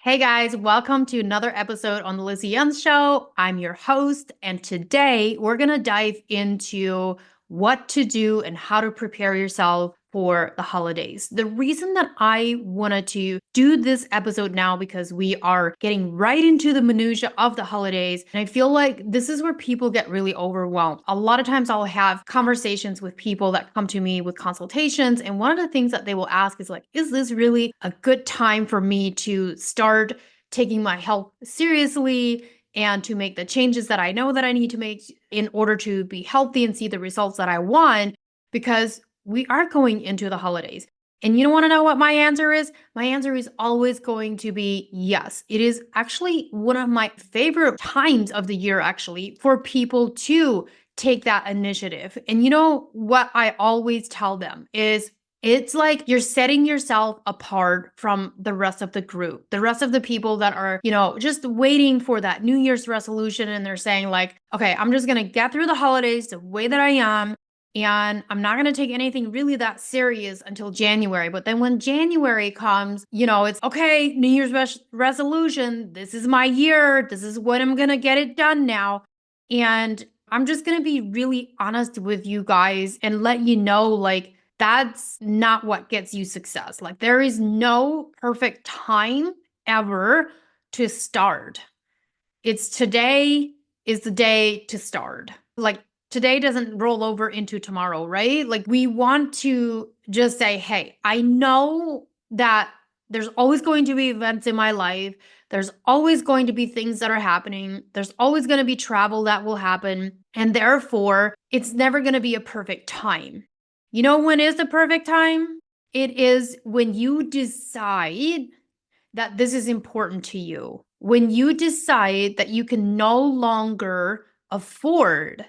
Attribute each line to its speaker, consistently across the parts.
Speaker 1: Hey guys, welcome to another episode on the Lizzie Ens Show. I'm your host, and today we're going to dive into what to do and how to prepare yourself for the holidays. The reason that I wanted to do this episode now because we are getting right into the minutia of the holidays, and I feel like this is where people get really overwhelmed. A lot of times I'll have conversations with people that come to me with consultations, and one of the things that they will ask is like, is this really a good time for me to start taking my health seriously and to make the changes that I know that I need to make in order to be healthy and see the results that I want? Because we are going into the holidays. And you don't want to know what my answer is? My answer is always going to be yes. It is actually one of my favorite times of the year, actually, for people to take that initiative. And you know what I always tell them is it's like you're setting yourself apart from the rest of the group, the rest of the people that are, just waiting for that New Year's resolution. And they're saying, like, okay, I'm just going to get through the holidays the way that I am. And I'm not going to take anything really that serious until January. But then when January comes, it's okay, New Year's resolution. This is my year. This is when I'm going to get it done now. And I'm just going to be really honest with you guys and let you know, like, that's not what gets you success. Like, there is no perfect time ever to start. It's today is the day to start. Like, today doesn't roll over into tomorrow, right? Like, we want to just say, hey, I know that there's always going to be events in my life. There's always going to be things that are happening. There's always going to be travel that will happen. And therefore, it's never going to be a perfect time. You know when is the perfect time? It is when you decide that this is important to you. When you decide that you can no longer afford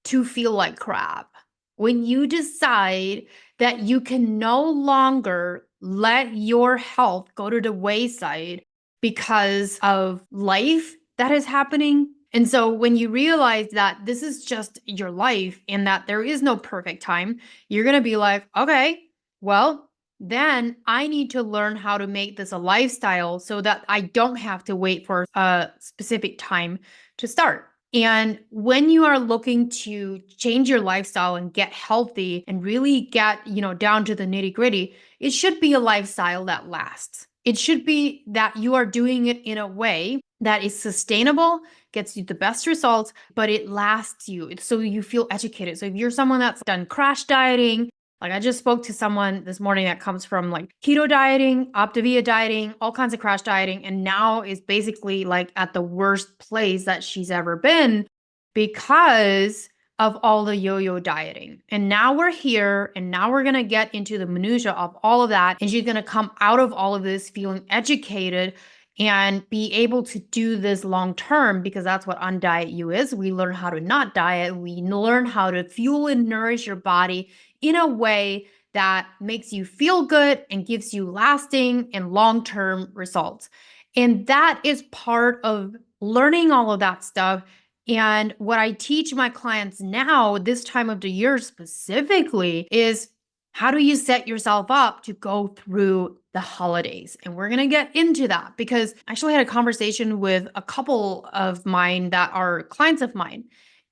Speaker 1: to feel like crap. When you decide that you can no longer let your health go to the wayside because of life that is happening. And so when you realize that this is just your life and that there is no perfect time, you're going to be like, okay, well, then I need to learn how to make this a lifestyle so that I don't have to wait for a specific time to start. And when you are looking to change your lifestyle and get healthy and really get, down to the nitty-gritty, it should be a lifestyle that lasts. It should be that you are doing it in a way that is sustainable, gets you the best results, but it lasts you. It's so you feel educated. So if you're someone that's done crash dieting, like I just spoke to someone this morning that comes from like keto dieting, Optavia dieting, all kinds of crash dieting, and now is basically like at the worst place that she's ever been because of all the yo-yo dieting. And now we're here, and now we're going to get into the minutia of all of that. And she's going to come out of all of this feeling educated and be able to do this long term, because that's what Undiet You is. We learn how to not diet. We learn how to fuel and nourish your body in a way that makes you feel good and gives you lasting and long-term results. And that is part of learning all of that stuff. And what I teach my clients now, this time of the year specifically, is how do you set yourself up to go through the holidays? And we're going to get into that because I actually had a conversation with a couple of mine that are clients of mine.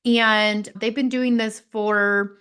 Speaker 1: And they've been doing this for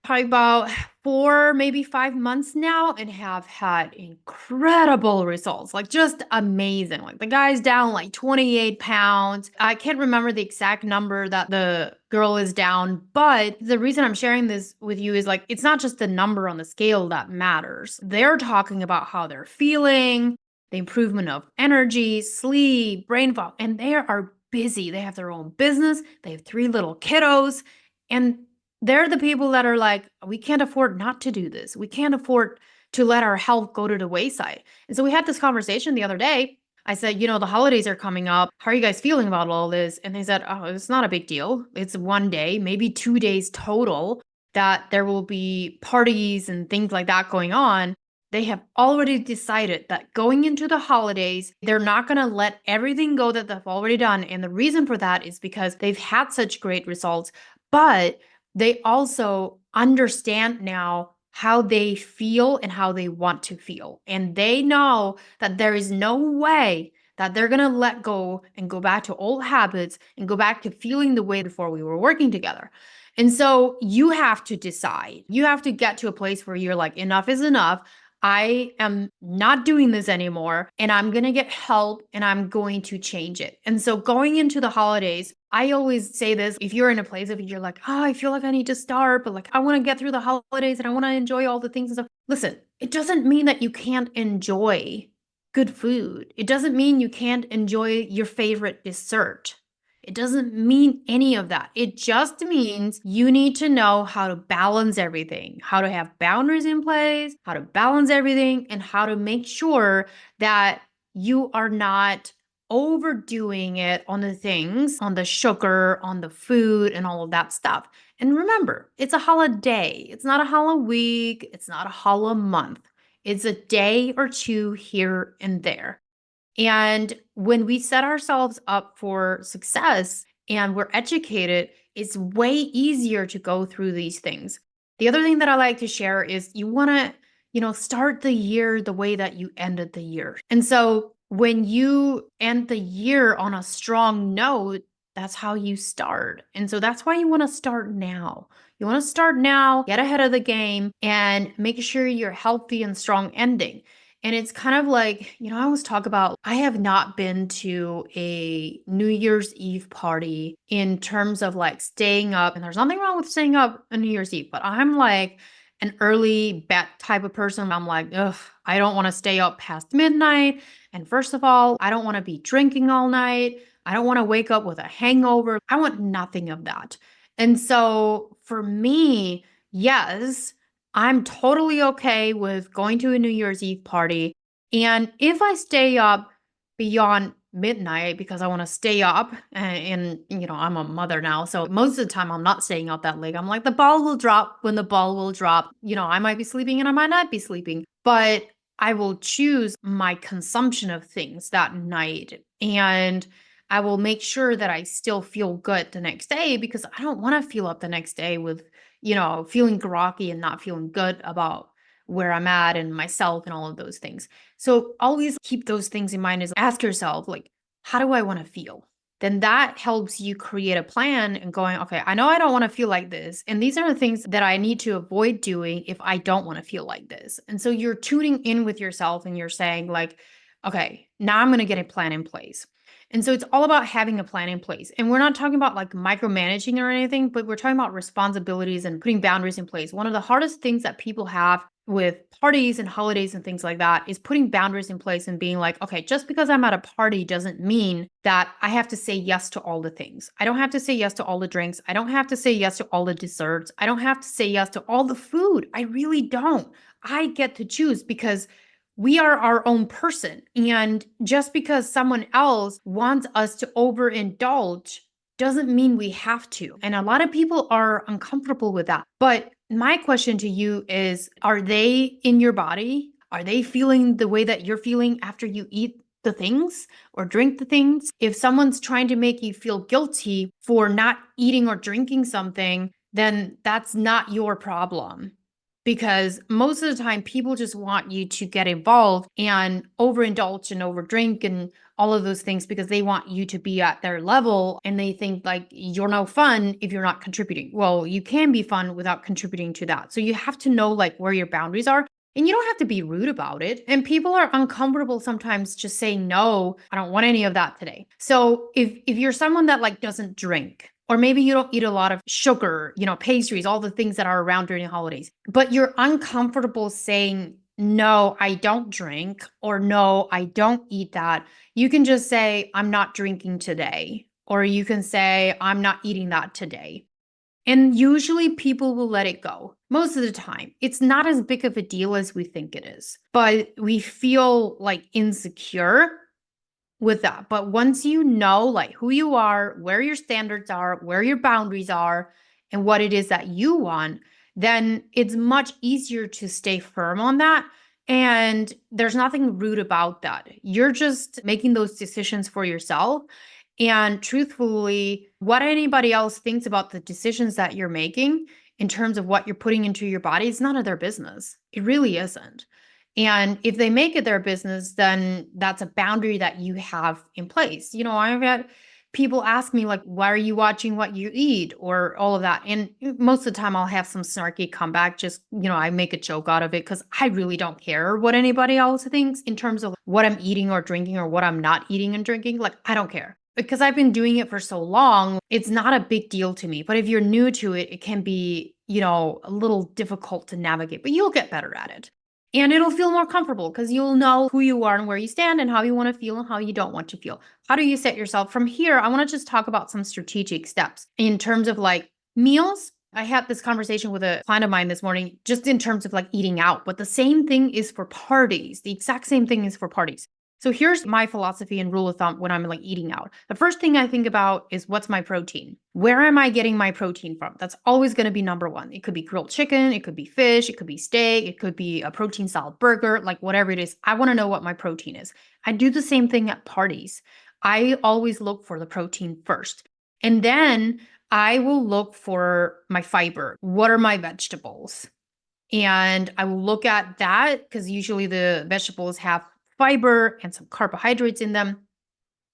Speaker 1: probably about 4, maybe 5 months now and have had incredible results, like just amazing. Like the guy's down like 28 pounds. I can't remember the exact number that the girl is down, but the reason I'm sharing this with you is like, it's not just the number on the scale that matters. They're talking about how they're feeling, the improvement of energy, sleep, brain fog, and they are busy. They have their own business. They have 3 little kiddos, and they're the people that are like, we can't afford not to do this. We can't afford to let our health go to the wayside. And so we had this conversation the other day. I said, the holidays are coming up. How are you guys feeling about all this? And they said, oh, it's not a big deal. It's one day, maybe 2 days total that there will be parties and things like that going on. They have already decided that going into the holidays, they're not going to let everything go that they've already done. And the reason for that is because they've had such great results, but they also understand now how they feel and how they want to feel. And they know that there is no way that they're going to let go and go back to old habits and go back to feeling the way before we were working together. And so you have to decide. You have to get to a place where you're like, enough is enough. I am not doing this anymore and I'm going to get help and I'm going to change it. And so going into the holidays, I always say this, if you're in a place of you're like, oh, I feel like I need to start, but like I want to get through the holidays and I want to enjoy all the things and stuff. Listen, it doesn't mean that you can't enjoy good food. It doesn't mean you can't enjoy your favorite dessert. It doesn't mean any of that. It just means you need to know how to balance everything, how to have boundaries in place, how to balance everything, and how to make sure that you are not overdoing it on the things, on the sugar, on the food, and all of that stuff. And remember, it's a holiday. It's not a holiday week. It's not a holiday month. It's a day or two here and there. And when we set ourselves up for success and we're educated, it's way easier to go through these things. The other thing that I like to share is you want to, start the year the way that you ended the year. And so when you end the year on a strong note, that's how you start. And so that's why you want to start now. You want to start now, get ahead of the game, and make sure you're healthy and strong ending. And it's kind of like, I always talk about, I have not been to a New Year's Eve party in terms of like staying up. And there's nothing wrong with staying up on New Year's Eve, but I'm like an early bet type of person. I'm like, ugh, I don't want to stay up past midnight. And first of all, I don't want to be drinking all night. I don't want to wake up with a hangover. I want nothing of that. And so for me, yes, I'm totally okay with going to a New Year's Eve party. And if I stay up beyond midnight because I want to stay up and I'm a mother now. So most of the time I'm not staying up that late. I'm like, the ball will drop when the ball will drop. I might be sleeping and I might not be sleeping, but I will choose my consumption of things that night. And I will make sure that I still feel good the next day because I don't want to feel up the next day with feeling groggy and not feeling good about where I'm at and myself and all of those things. So always keep those things in mind. Is ask yourself, like, how do I want to feel? Then that helps you create a plan and going, okay, I know I don't want to feel like this. And these are the things that I need to avoid doing if I don't want to feel like this. And so you're tuning in with yourself and you're saying, like, okay, now I'm going to get a plan in place. And so it's all about having a plan in place. And we're not talking about like micromanaging or anything, but we're talking about responsibilities and putting boundaries in place. One of the hardest things that people have with parties and holidays and things like that is putting boundaries in place and being like, okay, just because I'm at a party doesn't mean that I have to say yes to all the things. I don't have to say yes to all the drinks. I don't have to say yes to all the desserts. I don't have to say yes to all the food. I really don't. I get to choose because we are our own person. And just because someone else wants us to overindulge doesn't mean we have to. And a lot of people are uncomfortable with that. But my question to you is, are they in your body? Are they feeling the way that you're feeling after you eat the things or drink the things? If someone's trying to make you feel guilty for not eating or drinking something, then that's not your problem. Because most of the time, people just want you to get involved and overindulge and overdrink and all of those things because they want you to be at their level and they think like you're no fun if you're not contributing. Well, you can be fun without contributing to that. So you have to know like where your boundaries are. And you don't have to be rude about it. And people are uncomfortable sometimes just saying, no, I don't want any of that today. So if you're someone that like doesn't drink, or maybe you don't eat a lot of sugar, pastries, all the things that are around during the holidays, but you're uncomfortable saying, no, I don't drink, or no, I don't eat that. You can just say, I'm not drinking today. Or you can say, I'm not eating that today. And usually people will let it go. Most of the time, it's not as big of a deal as we think it is, but we feel like insecure with that. But once you know like who you are, where your standards are, where your boundaries are, and what it is that you want, then it's much easier to stay firm on that. And there's nothing rude about that. You're just making those decisions for yourself. And truthfully, what anybody else thinks about the decisions that you're making in terms of what you're putting into your body, it's none of their business. It really isn't. And if they make it their business, then that's a boundary that you have in place. I've had people ask me, like, why are you watching what you eat or all of that? And most of the time I'll have some snarky comeback. Just, I make a joke out of it because I really don't care what anybody else thinks in terms of what I'm eating or drinking or what I'm not eating and drinking. Like, I don't care. Because I've been doing it for so long, it's not a big deal to me. But if you're new to it, it can be, a little difficult to navigate, but you'll get better at it. And it'll feel more comfortable because you'll know who you are and where you stand and how you want to feel and how you don't want to feel. How do you set yourself? From here, I want to just talk about some strategic steps in terms of like meals. I had this conversation with a client of mine this morning, just in terms of like eating out, but the same thing is for parties. The exact same thing is for parties. So here's my philosophy and rule of thumb when I'm like eating out. The first thing I think about is, what's my protein? Where am I getting my protein from? That's always going to be number one. It could be grilled chicken, it could be fish, it could be steak, it could be a protein style burger, like whatever it is. I want to know what my protein is. I do the same thing at parties. I always look for the protein first. And then I will look for my fiber. What are my vegetables? And I will look at that because usually the vegetables have fiber and some carbohydrates in them.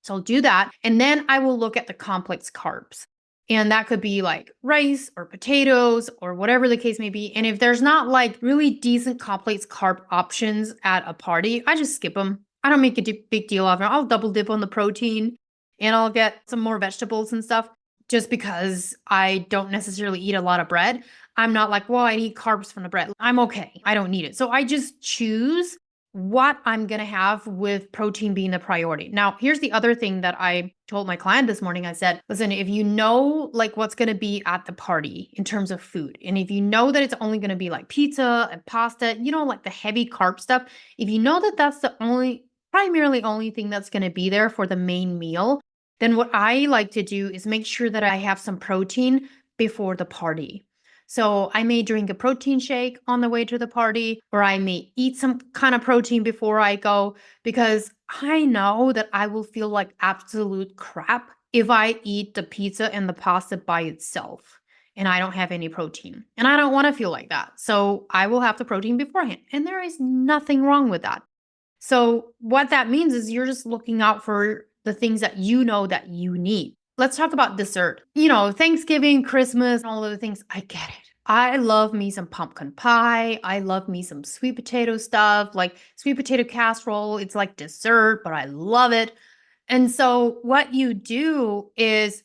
Speaker 1: So I'll do that. And then I will look at the complex carbs. And that could be like rice or potatoes or whatever the case may be. And if there's not like really decent complex carb options at a party, I just skip them. I don't make a big deal of it. I'll double dip on the protein and I'll get some more vegetables and stuff, just because I don't necessarily eat a lot of bread. I'm not like, well, I need carbs from the bread. I'm okay. I don't need it. So I just choose what I'm going to have, with protein being the priority. Now, here's the other thing that I told my client this morning. I said, listen, if you know like what's going to be at the party in terms of food, and if you know that it's only going to be like pizza and pasta, like the heavy carb stuff, if you know that that's the primarily only thing that's going to be there for the main meal, then what I like to do is make sure that I have some protein before the party. So I may drink a protein shake on the way to the party, or I may eat some kind of protein before I go, because I know that I will feel like absolute crap if I eat the pizza and the pasta by itself and I don't have any protein. And I don't want to feel like that. So I will have the protein beforehand. And there is nothing wrong with that. So what that means is you're just looking out for the things that you know that you need. Let's talk about dessert. Thanksgiving, Christmas, all of the things. I get it. I love me some pumpkin pie. I love me some sweet potato stuff, like sweet potato casserole. It's like dessert, but I love it. And so what you do is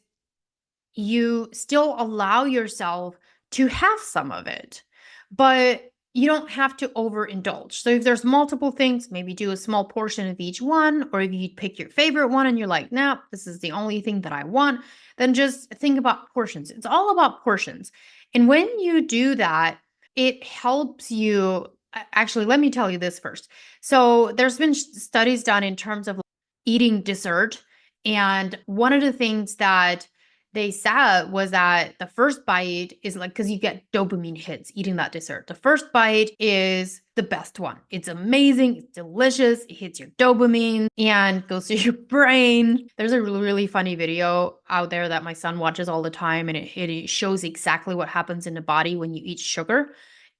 Speaker 1: you still allow yourself to have some of it, but you don't have to overindulge. So if there's multiple things, maybe do a small portion of each one, or if you pick your favorite one and you're like, nah, this is the only thing that I want, then just think about portions. It's all about portions. And when you do that, it helps you. Actually, let me tell you this first. So there's been studies done in terms of eating dessert. And one of the things that they said was that the first bite is like, because you get dopamine hits eating that dessert. The first bite is the best one. It's amazing. It's delicious. It hits your dopamine and goes to your brain. There's a really, really funny video out there that my son watches all the time. And it shows exactly what happens in the body when you eat sugar.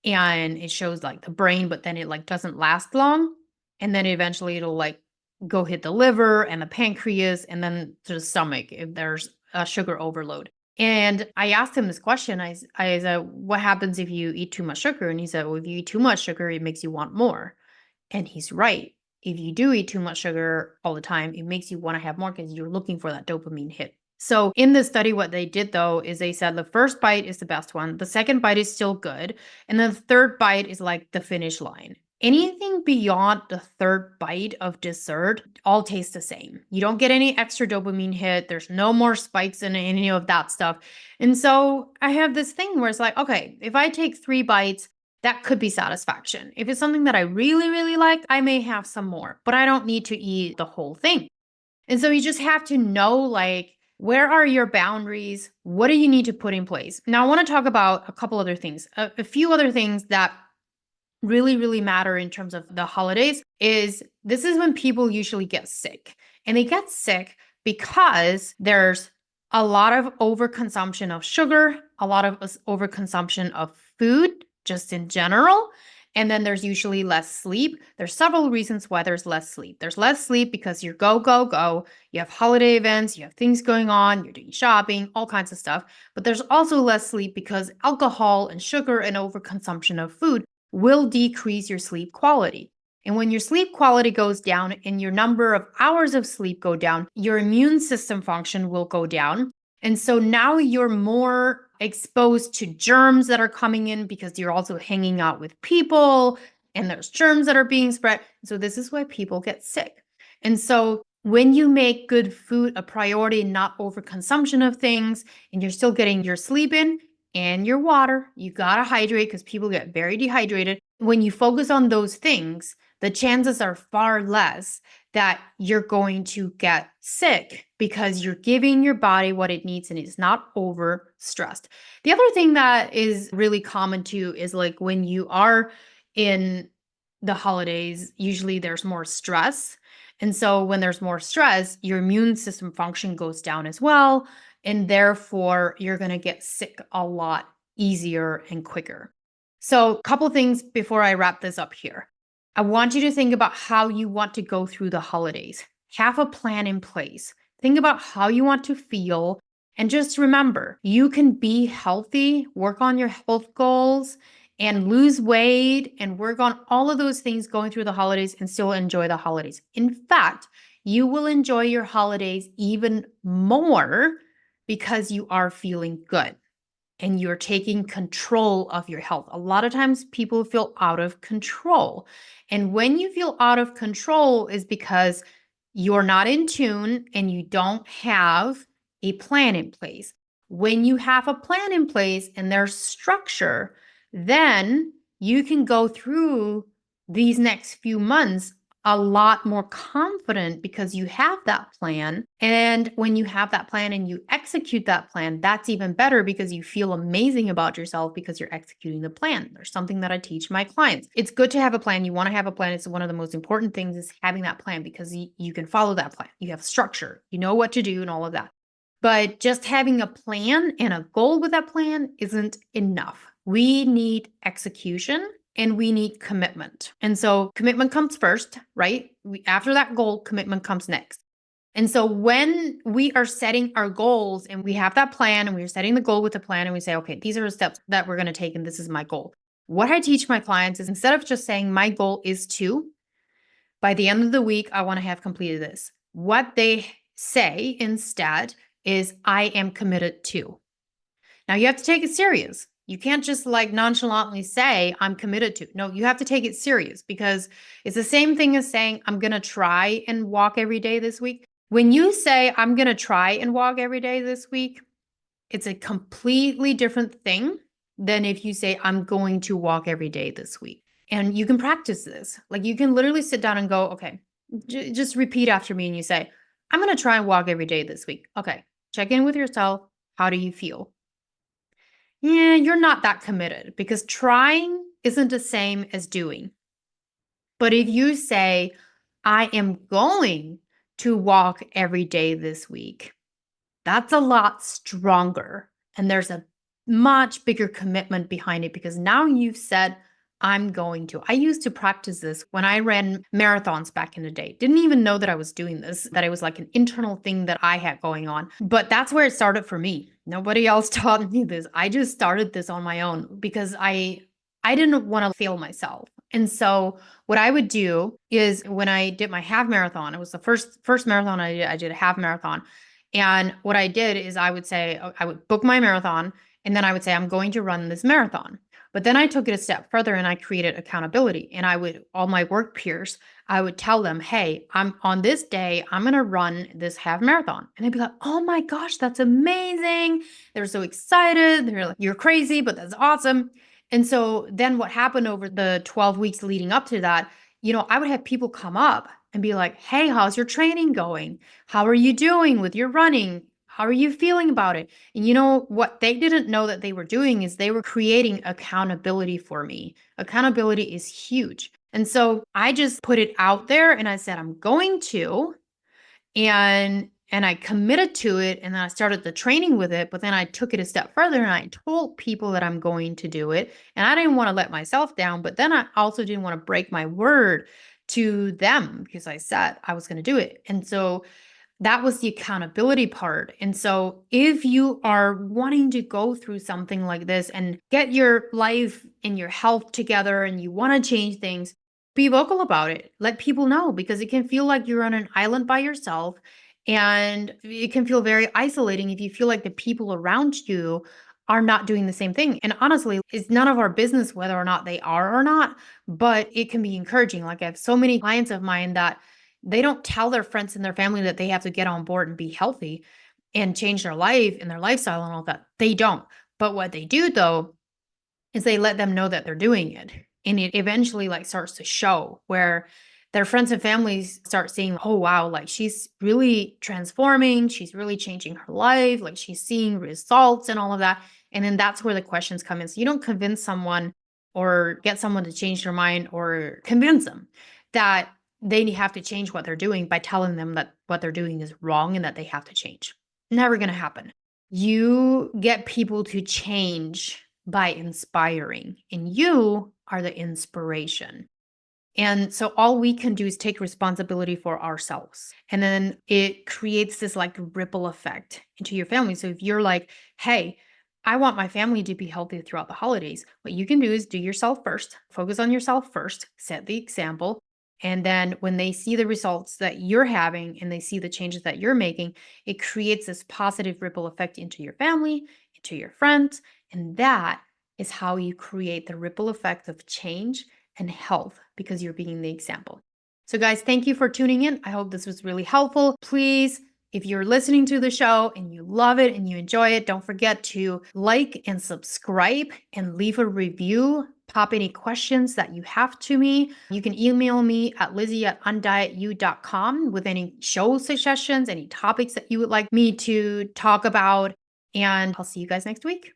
Speaker 1: And it shows like the brain, but then it like doesn't last long. And then eventually it'll like go hit the liver and the pancreas and then to the stomach if there's a sugar overload. And I asked him this question. I said, what happens if you eat too much sugar? And he said, well, if you eat too much sugar, it makes you want more. And he's right. If you do eat too much sugar all the time, it makes you want to have more because you're looking for that dopamine hit. So in this study, what they did though, is they said the first bite is the best one. The second bite is still good. And then the third bite is like the finish line. Anything beyond the third bite of dessert all tastes the same. You don't get any extra dopamine hit. There's no more spikes in any of that stuff. And so I have this thing where it's like, okay, if I take 3 bites, that could be satisfaction. If it's something that I really, really like, I may have some more, but I don't need to eat the whole thing. And so you just have to know, like, where are your boundaries? What do you need to put in place? Now, I want to talk about a couple other things, a few other things that really, really matter in terms of the holidays. This is when people usually get sick, and they get sick because there's a lot of overconsumption of sugar, a lot of overconsumption of food just in general. And then there's usually less sleep. There's several reasons why there's less sleep. There's less sleep because you're go, go, go. You have holiday events, you have things going on, you're doing shopping, all kinds of stuff. But there's also less sleep because alcohol and sugar and overconsumption of food will decrease your sleep quality. And when your sleep quality goes down and your number of hours of sleep go down, your immune system function will go down. And so now you're more exposed to germs that are coming in because you're also hanging out with people and there's germs that are being spread. So this is why people get sick. And so when you make good food a priority, not overconsumption of things, and you're still getting your sleep in and your water, you gotta hydrate because people get very dehydrated. When you focus on those things, the chances are far less that you're going to get sick because you're giving your body what it needs and it's not over stressed. The other thing that is really common too is like when you are in the holidays, usually there's more stress. And so when there's more stress, your immune system function goes down as well. And therefore, you're going to get sick a lot easier and quicker. So, a couple things before I wrap this up here. I want you to think about how you want to go through the holidays. Have a plan in place. Think about how you want to feel. And just remember, you can be healthy, work on your health goals, and lose weight and work on all of those things going through the holidays and still enjoy the holidays. In fact, you will enjoy your holidays even more because you are feeling good and you're taking control of your health. A lot of times people feel out of control. And when you feel out of control is because you're not in tune and you don't have a plan in place. When you have a plan in place and there's structure, then you can go through these next few months a lot more confident because you have that plan. And when you have that plan and you execute that plan, that's even better because you feel amazing about yourself because you're executing the plan. There's something that I teach my clients. It's good to have a plan. You want to have a plan. It's one of the most important things is having that plan because you can follow that plan. You have structure, you know what to do and all of that. But just having a plan and a goal with that plan isn't enough. We need execution and we need commitment. And so commitment comes first, right? After that goal, commitment comes next. And so when we are setting our goals and we have that plan and we're setting the goal with the plan and we say, okay, these are the steps that we're going to take and this is my goal. What I teach my clients is instead of just saying my goal is to, by the end of the week, I want to have completed this. What they say instead is I am committed to. Now you have to take it serious. You can't just like nonchalantly say, I'm committed to. No, you have to take it serious because it's the same thing as saying, I'm going to try and walk every day this week. When you say, I'm going to try and walk every day this week, it's a completely different thing than if you say, I'm going to walk every day this week. And you can practice this. Like you can literally sit down and go, okay, just repeat after me. And you say, I'm going to try and walk every day this week. Okay, check in with yourself. How do you feel? Yeah, you're not that committed because trying isn't the same as doing. But if you say, I am going to walk every day this week, that's a lot stronger. And there's a much bigger commitment behind it because now you've said, I'm going to. I used to practice this when I ran marathons back in the day. Didn't even know that I was doing this, that it was like an internal thing that I had going on. But that's where it started for me. Nobody else taught me this. I just started this on my own because I didn't want to fail myself. And so what I would do is when I did my half marathon, it was the first marathon I did a half marathon. And what I did is I would say, I would book my marathon and then I would say, I'm going to run this marathon. But then I took it a step further and I created accountability. And I would, all my work peers, I would tell them, hey, I'm on this day, I'm going to run this half marathon. And they'd be like, oh my gosh, that's amazing. They're so excited. They're like, you're crazy, but that's awesome. And so then what happened over the 12 weeks leading up to that, I would have people come up and be like, hey, how's your training going? How are you doing with your running? How are you feeling about it? And what they didn't know that they were doing is they were creating accountability for me. Accountability is huge. And so I just put it out there and I said, I'm going to. And and I committed to it, and then I started the training with it, but then I took it a step further and I told people that I'm going to do it. And I didn't want to let myself down, but then I also didn't want to break my word to them because I said I was going to do it. And so that was the accountability part. And so, if you are wanting to go through something like this and get your life and your health together and you want to change things, be vocal about it. Let people know because it can feel like you're on an island by yourself. And it can feel very isolating if you feel like the people around you are not doing the same thing. And honestly, it's none of our business whether or not they are or not, but it can be encouraging. Like, I have so many clients of mine that they don't tell their friends and their family that they have to get on board and be healthy and change their life and their lifestyle and all that. They don't. But what they do though is they let them know that they're doing it. And it eventually like starts to show where their friends and families start seeing, oh wow, like she's really transforming, she's really changing her life, like she's seeing results and all of that. And then that's where the questions come in. So you don't convince someone or get someone to change their mind or convince them that they have to change what they're doing by telling them that what they're doing is wrong and that they have to change. Never going to happen. You get people to change by inspiring, and you are the inspiration. And so all we can do is take responsibility for ourselves. And then it creates this like ripple effect into your family. So if you're like, hey, I want my family to be healthy throughout the holidays, what you can do is do yourself first, focus on yourself first, set the example. And then when they see the results that you're having and they see the changes that you're making, it creates this positive ripple effect into your family, into your friends. And that is how you create the ripple effect of change and health because you're being the example. So, guys, thank you for tuning in. I hope this was really helpful. Please, if you're listening to the show and you love it and you enjoy it, don't forget to like and subscribe and leave a review. Pop any questions that you have to me. You can email me at lizzie@undietyou.com with any show suggestions, any topics that you would like me to talk about. And I'll see you guys next week.